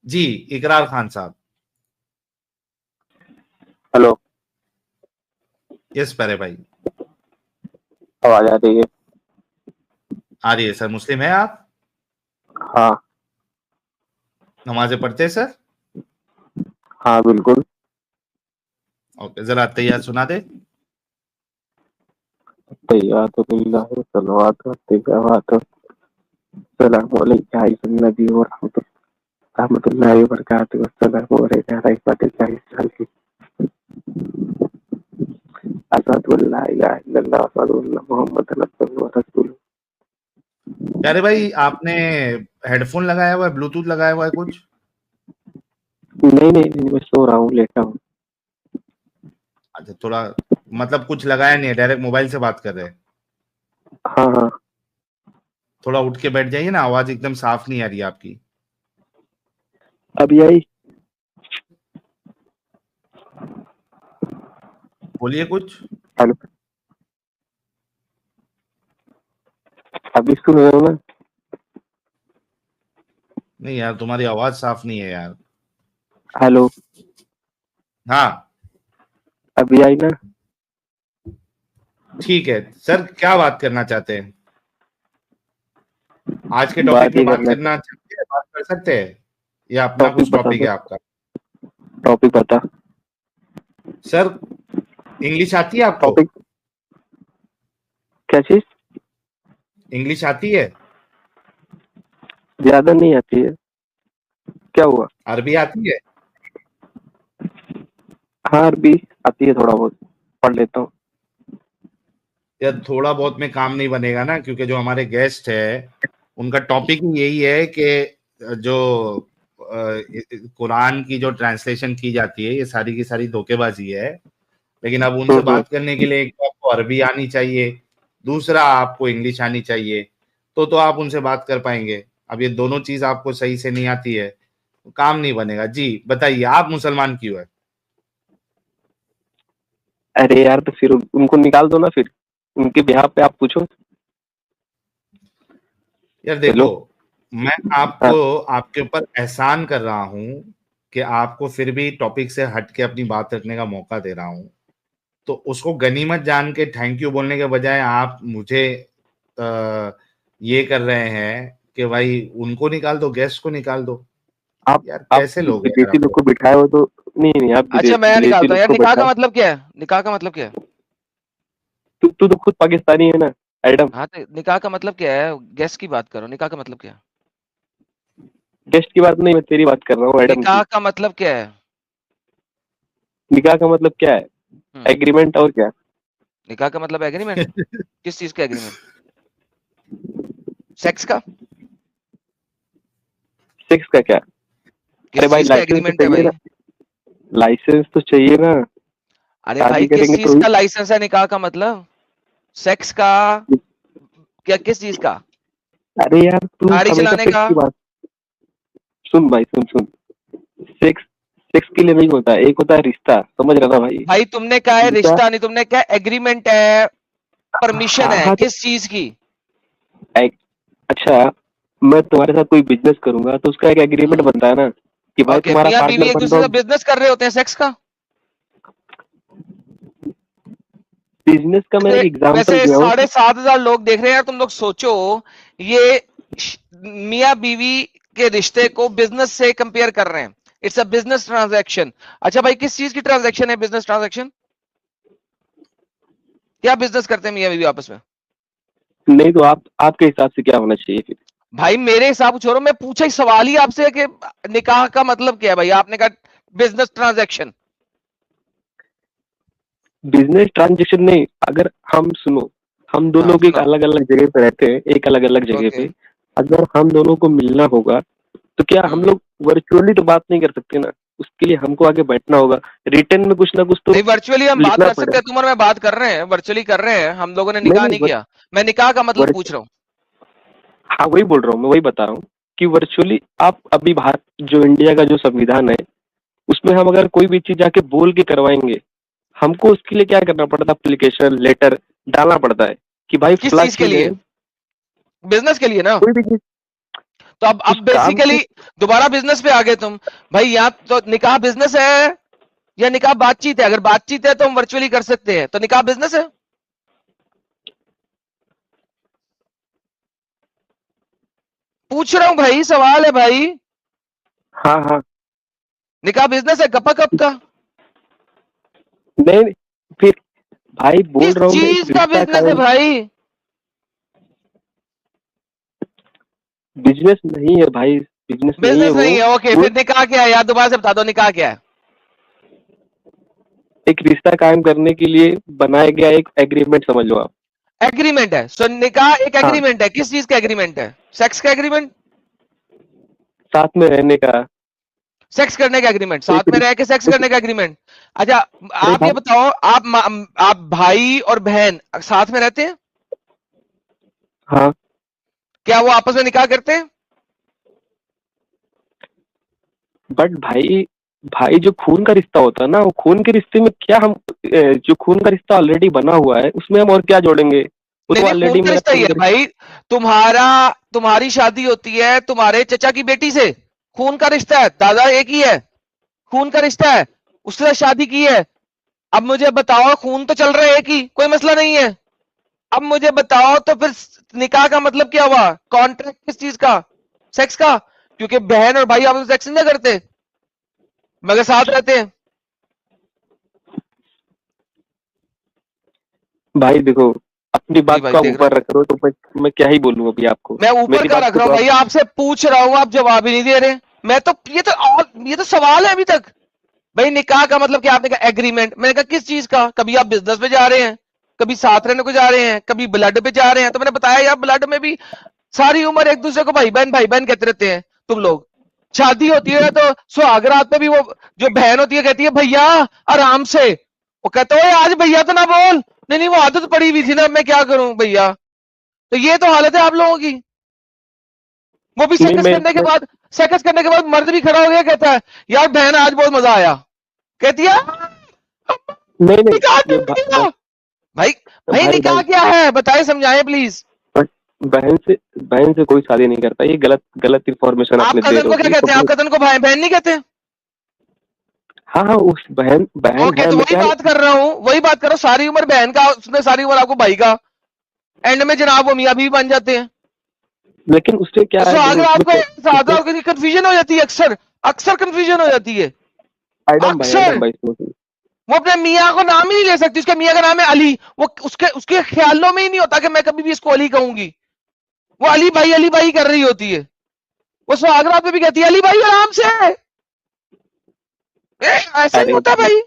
جی اقرار خان صاحب. ہلو. یس پیرے بھائی, آواز آ رہی ہے؟ آ رہی ہے سر. مسلم ہیں آپ؟ ہاں نمازیں پڑھتے ہیں سر؟ ہاں بالکل. اوکے, ذرا تیار سنا دے. تیار اللہ صلوات السلام علیکم نبی و رحمۃ اللہ وبرکاتہ. السلام علیکم سال کی اسد اللہ الہ الا اللہ محمد رسول. پیارے بھائی, آپ نے ہیڈ فون لگایا ہوا ہے, بلوٹوتھ لگایا ہوا ہے کچھ؟ نہیں میں سو رہا ہوں, لیٹا ہوں. اچھا, تھوڑا مطلب کچھ لگایا نہیں ہے, ڈائریکٹ موبائل سے بات کر رہے ہیں. ہاں تھوڑا اٹھ کے بیٹھ جائیے نا, آواز ایک دم صاف نہیں آ رہی ہے آپ کی. ابھی آئی؟ بولیے کچھ. ہلو, ابھی سن رہے ہو نا؟ نہیں یار, تمہاری آواز صاف نہیں ہے یار. ہلو, ہاں ابھی آئی نا؟ ٹھیک ہے سر, کیا بات کرنا چاہتے ہیں آج کے ٹاپک بات میں؟ یہ بات کرنا کرنا چاہتے ہیں, بات کر سکتے ہیں, یا اپنا ٹاپک کچھ بتا ٹاپک دو. ہے آپ کا؟ ٹاپک بتا. سر انگلش آتی ہے آپ کو؟ ٹاپک کیا چیز؟ انگلش آتی ہے؟ زیادہ نہیں آتی ہے. کیا ہوا؟ عربی آتی ہے؟ ہاں عربی آتی ہے, تھوڑا بہت پڑھ لیتا ہوں. یا تھوڑا بہت میں کام نہیں بنے گا نا, کیونکہ جو ہمارے گیسٹ ہے ان کا ٹاپک یہی ہے کہ جو قرآن کی جو ٹرانسلیشن کی جاتی ہے یہ ساری کی ساری دھوکے بازی ہے. لیکن اب ان سے بات کرنے کے لیے ایک تو آپ کو عربی آنی چاہیے, دوسرا آپ کو انگلش آنی چاہیے, تو آپ ان سے بات کر پائیں گے. اب یہ دونوں چیز آپ کو صحیح سے نہیں آتی ہے, کام نہیں بنے گا. جی بتائیے, آپ مسلمان کیوں ہے؟ ارے یار, تو پھر ان کو نکال دو نا, پھر ان کے بیہاف پہ آپ پوچھو. یار ہیلو. دیکھو, میں آپ ہاں کو آپ کے اوپر احسان کر رہا ہوں کہ آپ کو پھر بھی ٹاپک سے ہٹ کے اپنی بات رکھنے کا موقع دے رہا ہوں, تو اس کو غنیمت جان کے تھینک یو بولنے کے بجائے آپ مجھے یہ کر رہے ہیں کہ بھائی ان کو نکال دو, گیسٹ کو نکال دو. یار آپ کیسے لوگ ہیں یار بدیسی آپ لوگ لوگ؟ کو بٹھائے ہو تو نہیں آپ اچھا میں بدیسی نکالتا لوگ ہوں یار. کو نکاح کا بٹھائے. مطلب کیا ہے؟ نکاح کا مطلب کیا ہے؟ تو خود پاکستانی ہے نا ایڈم. ہاں تو نکاح کا مطلب کیا ہے؟ گیسٹ کی بات کرو, نکاح کا مطلب کیا ہے؟ گیسٹ کی بات نہیں, میں تیری بات کر رہا ہوں, ایڈم کی. نکاح کا مطلب کیا ہے؟ نکاح کا مطلب کیا ہے؟ ایگریمنٹ. اور کیا؟ نکاح کا مطلب ایگریمنٹ. کس چیز کا ایگریمنٹ؟ سیکس کا. سیکس کا کیا؟ ارے کس بھائی چیز کا لائسنس تو ایگریمنٹ ہے چاہیے بھائی؟ نا, لائسنس تو چاہیے نا. ارے شادی بھائی کریں کس گے چیز تو کا لائسنس ہے نکاح کا مطلب؟ سیکس کا کیا, کس چیز کا؟ ارے یار تو گاڑی ہمیشہ چلانے سیکس کا. کی بات. سن بھائی سن. سیکس کے لیے نہیں ہوتا, ایک ہوتا ہے رشتہ, سمجھ رہا نا بھائی؟ بھائی تم نے کہا ہے رشتہ نہیں, تم نے کہا ایگریمنٹ ہے, پرمیشن ہاں ہے, ہاں تو کس چیز کی؟ اچھا, میں تمہارے ساتھ کوئی بزنس کروں گا تو اس کا ایک ایگریمنٹ بنتا ہے نا کہ بھائی اوکے, تمہارا میاں بیوی پارٹنر ایک بن دوسرے رہا سے ہوں. بزنس کر رہے ہوتے ہیں سیکس کا. بزنس کا میں ایک ایگزامپل ویسے دیا ہوں. 7,500 لوگ دیکھ رہے ہیں یار, تم لوگ سوچو یہ میاں بیوی کے رشتے کو بزنس سے کمپیئر کر رہے ہیں. It's a business transaction. اچھا بھائی کس چیز کی ٹرانزیکشن ہے بزنس ٹرانزیکشن؟ کیا بزنس کرتے ہیں میاں بیوی آپس میں؟ نہیں تو آپ کے حساب سے کیا ہونا چاہیے پھر؟ بھائی میرے حساب چھوڑو, میں پوچھا ہی سوال ہی آپ سے کہ نکاح کا مطلب کیا ہے بھائی؟ آپ نے کہا بزنس ٹرانزیکشن. بزنس ٹرانزیکشن نہیں, اگر ہم سنو, ہم دو ہاں لوگ ایک سناؤ. الگ الگ جگہ پہ رہتے ہیں, ایک الگ الگ جگہ اوکے. پہ. اگر ہم دونوں کو ملنا ہوگا تو کیا ہم لوگ ورچولی تو بات نہیں کر سکتے نا, اس کے لیے ہم کو آگے بیٹھنا ہوگا, ریٹن میں کچھ نہ کچھ تو نہیں ورچولی ہم بات لکھنا کر پڑے سکتے ہیں, تم اور میں بات کر رہے ہیں, ورچولی کر رہے ہیں, ہم لوگوں نے نہیں نکاح نہیں نہیں کیا. میں نکاح کا مطلب پوچھ رہا ہوں. ہاں وہی بول رہا ہوں, میں وہی بتا رہا ہوں کہ ورچولی آپ ابھی بھارت جو انڈیا کا جو سنویدھان ہے اس میں ہم اگر کوئی بھی چیز جا کے بول کے کروائیں گے, ہم کو اس کے لیے کیا کرنا پڑتا ہے؟ اپلیکیشن لیٹر ڈالنا پڑتا ہے کہ بھائی کس فلاں چیز کے چیز ہے, لیے؟ بزنس کے لیے نا. کوئی بھی چیز. تو اب بیسیکلی دوبارہ بزنس پہ آ گئے تم بھائی. یہاں تو نکاح بزنس ہے یا نکاح بات چیت ہے؟ اگر بات چیت ہے تو ہم ورچولی کر سکتے ہیں, تو نکاح بزنس ہے. پوچھ رہا ہوں بھائی, سوال ہے بھائی. ہاں ہاں نکاح بزنس ہے گپا کپ کا. نہیں پھر بھائی بول کس رہا ہوں میں, ایک چیز کا رشتہ بزنس ہے قائم, بھائی؟ بزنس نہیں ہے بھائی, بزنس نہیں ہے بزنس نہیں ہے. اوکے, وہ پھر نکاح کیا ہے یار؟ دوبارہ سے بتا دو نکاح کیا ہے. ایک رشتہ قائم کرنے کے لیے بنایا گیا ایک ایگریمنٹ سمجھ لو آپ. ایگریمنٹ ہے. سو نکاح ایک ہاں ایگریمنٹ ہے. کس چیز کا ایگریمنٹ ہے؟ سیکس کا ایگریمنٹ, ساتھ میں رہنے کا. سیکس کرنے کا ایگریمنٹ, ایک ساتھ میں رہ کے سیکس کرنے کا ایگریمنٹ. اچھا ارے آپ یہ بھائی بتاؤ, آپ بھائی اور بہن ساتھ میں رہتے ہیں؟ ہاں کیا وہ آپس میں نکاح کرتے ہیں؟ بٹ بھائی جو خون کا رشتہ ہوتا ہے نا, وہ خون کے رشتے میں کیا ہم, جو خون کا رشتہ آلریڈی بنا ہوا ہے اس میں ہم اور کیا جوڑیں گے, وہ نہیں تو نہیں, آلریڈی خون کا میرا رشتہ ہی خون ہے کا بھائی. تمہاری شادی ہوتی ہے تمہارے چچا کی بیٹی سے, خون کا رشتہ ہے. دادا ایک ہی ہے, خون کا رشتہ ہے. اس سے شادی کی ہے. اب مجھے بتاؤ, خون تو چل رہا ہے ایک ہی, کوئی مسئلہ نہیں ہے. اب مجھے بتاؤ تو پھر نکاح کا مطلب کیا ہوا؟ کانٹریکٹ کس چیز کا؟ سیکس کا. کیونکہ بہن اور بھائی آپ سیکس نہیں کرتے مگر ساتھ رہتے ہیں. بھائی دیکھو اپنی جی بات بھائی کو آپ دیکھ رہا اوپر ہوں, رکھ رہے ہو تو میں کیا ہی بولوں ابھی آپ کو. میں اوپر میری کا بات رکھ کو رہا ہوں تو آپ, بھائی, آپ سے پوچھ رہا ہوں, آپ جواب ہی نہیں دے رہے. میں تو یہ تو سوال ہے ابھی تک. بھائی نکاح کا مطلب کیا؟ آپ نے کہا ایگریمنٹ. میں نے کہا کس چیز کا؟ کبھی آپ بزنس پہ جا رہے ہیں, کبھی ساتھ رہنے کو جا رہے ہیں, کبھی بلڈ پہ جا رہے ہیں. تو میں نے بتایا یار بلڈ میں بھی ساری عمر ایک دوسرے کو بھائی بہن کہتے رہتے ہیں تم لوگ. شادی ہوتی ہے تو سہاگ رات پہ بھی وہ جو بہن ہوتی ہے کہتی ہے بھیا آرام سے. وہ کہتا ہے آج بھیا تو نہ بول. نہیں وہ عادت پڑی ہوئی تھی نا, میں کیا کروں بھیا. تو یہ تو حالت ہے آپ لوگوں کی. وہ بھی نہیں سیکس کرنے کے بعد مرد بھی کھڑا ہو گیا, کہتا ہے یار بہن آج بہت مزہ آیا. کہتی ہے نہیں نکاح یہ ٹوٹ گیا. بھائی نکاح بھائی کیا ہے بتائیں, سمجھائیں پلیز. بہن سے کوئی شادی نہیں کرتا, یہ غلط انفارمیشن آپ آپ نے دے کزن رہے کو کیا ہو. کہتے ہیں؟ آپ کزن کو بہن نہیں کہتے؟ ہاں اس بہن اوکے, ہے, تو میں وہی کیا بات کر رہا ہوں, وہی بات کر رہا ہوں. ساری عمر بہن کا, اس نے ساری عمر آپ کو بھائی کا. اینڈ میں جناب وہ میاں بھی بن جاتے ہیں. لیکن اس سے کیا تو ہے, سہاگ دیکھو رات کو کنفیوژن ہو جاتی ہے, اکثر کنفیوژن ہو جاتی ہے. ایڈم اکثر بھائی وہ اپنے میاں کو نام ہی نہیں لے سکتی. اس کے میاں کا نام ہے علی. وہ اس کے خیالوں میں ہی نہیں ہوتا کہ میں کبھی بھی اس کو علی کہوں گی. وہ علی بھائی کر رہی ہوتی ہے. وہ سہاگ رات میں بھی کہتی ہے علی بھائی آرام سے. ایسا نہیں ہوتا بھائی.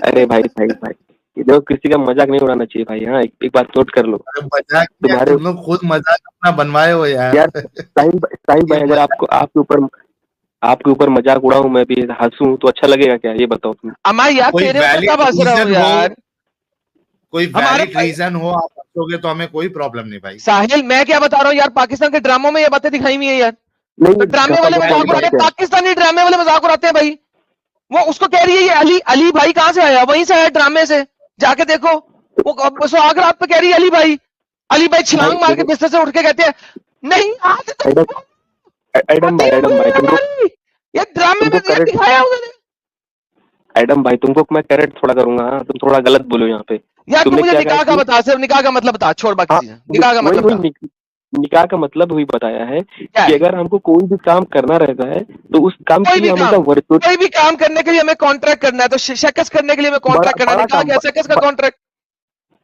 ارے بھائی دیکھو کسی کا مذاق نہیں اڑانا چاہیے بھائی. ہاں ایک بات نوٹ کر لو, مذاق کیا, تمہارے تم لوگ خود مذاق اپنا بنوائے ہو یار. ساحل یہ بھائی اگر آپ کے اوپر مذاق اڑاؤں, میں بھی ہنسوں تو اچھا لگے گا کیا, یہ بتاؤ تم. اما یار کوئی تیرے اوپر کب ویلڈ ہنس رہا ہوں ریزن ہو, یار. کوئی ہمارے ویلڈ ریزن ہو آپ ہنسو گے تو ہمیں کوئی پرابلم نہیں بھائی. ساحل میں کیا بتا رہا ہوں یار, پاکستان کے ڈراموں میں یہ باتیں دکھائی ہوئی ہیں یار. تو نہیں ڈرامے گپا والے گپ مذاق والی اڑاتے بات ہیں, کیا ہے. پاکستانی ڈرامے والے مذاق اڑاتے ہیں بھائی. وہ اس کو کہہ رہی ہے یہ علی بھائی کہاں سے آیا, وہیں سے آیا ڈرامے سے, جا کے دیکھو. وہ سہاگ رات پہ کہہ رہی ہے علی بھائی بھائی چھلانگ مار کے دیکھو بستر سے اٹھ کے کہتے ہیں نہیں آج ایڈم بھائی یہ ڈرامے تم کو میں کریکٹ دکھایا انہوں نے. ایڈم بھائی تم کو میں کریکٹ تھوڑا کروں گا. ہاں تم تھوڑا غلط بولو یہاں پہ. یار تم تو نے مجھے کیا کہا نکاح کا کہ بتا, صرف نکاح کا مطلب بتا, چھوڑ باقی ہاں چیزیں. نکاح کا مطلب بتا نکاح کا مطلب وہی بتایا ہے کیا کہ ہے. اگر ہم کو کوئی بھی کام کرنا رہتا ہے تو اس کام کے لیے ہمیشہ کوئی بھی کام کرنے کے لیے ہمیں کانٹریکٹ کرنا ہے, تو شکس کرنے کے لیے ہمیں کانٹریکٹ کرنا ہے. بڑا نکاح کام کیا شکس کا کانٹریکٹ.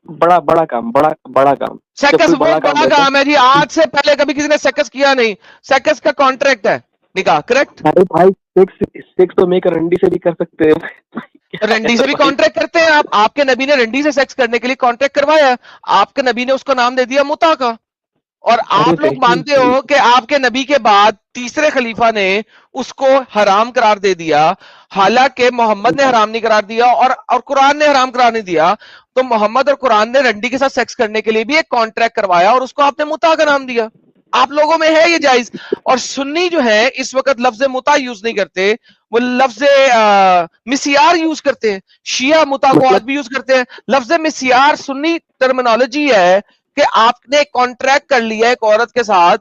بڑا کام بڑا کام جب سیکس کوئی وہ بڑا رہتا کام ہے جی. آج سے پہلے کبھی کسی نے سیکس کیا نہیں. سیکس کا کانٹریکٹ ہے نکاح, کریکٹ. ہے ارے بھائی سیکس تو میں رنڈی سے بھی کر سکتے ہیں. رنڈی سے بھی کانٹریکٹ کرتے ہیں آپ. آپ کے نبی نے رنڈی سے سیکس کرنے کے لیے کانٹریکٹ کروایا. آپ کے نبی نے اس کو نام دے دیا متا کا. اور ارے آپ لوگ مانتے ہو کہ آپ کے نبی کے بعد تیسرے خلیفہ نے اس کو حرام قرار دے دیا, حالانکہ محمد نے حرام نہیں قرار دیا اور قرآن نے حرام قرار نہیں دیا. تو محمد اور قرآن نے رنڈی کے ساتھ سیکس کرنے کے لیے بھی ایک کانٹریکٹ کروایا اور اس کو آپ نے متا کا نام دیا. آپ لوگوں میں ہے یہ جائز. اور سنی جو ہے اس وقت لفظ متا یوز نہیں کرتے, وہ لفظ مسیار یوز کرتے ہیں. شیعہ متا کو آج مطلب بھی یوز کرتے ہیں. لفظ مسیار سنی ٹرمینالوجی ہے کہ آپ نے کانٹریکٹ کر لیا ایک عورت کے ساتھ